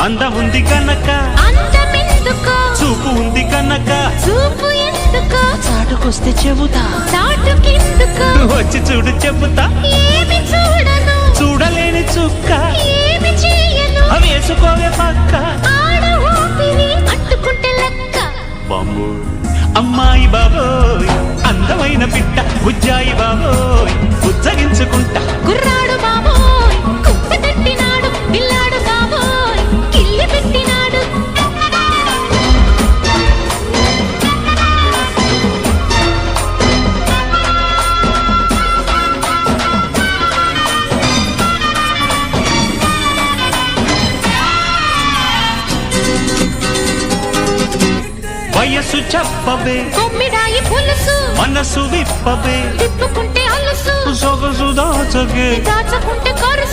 అందముంది కనుక అందమెందుకో చూపు ఉంది కనుక చూపు ఎందుకో చాటుకొస్తే చెబుతా చాటుకెందుకో వచ్చి చూడు చెబుతా ఏమి చూడను చూడలేని చుక్క ఏమి చేయను వేసుకోవే పక్క ఆడ ఊపిరి అంటుకుంటే లెక్క బాంబోయ్ అమ్మాయి బాబోయ్ అందమైన పిట్ట ఉజ్జాయి బాబోయ్ ఉజ్జగించుకుంటా కుర్రాడు బాబోయ్ కుప్ప తట్టినాడు పిల్లాడు బాబోయ్ కిల్లి పెట్టినాడు వయస్సు చెప్పవే కొమ్మిడాయి పులుసు మనసు విప్పవే తిప్పుకుంటే అలుసు సొగసు దాచగే దాచుకుంటే కరుసు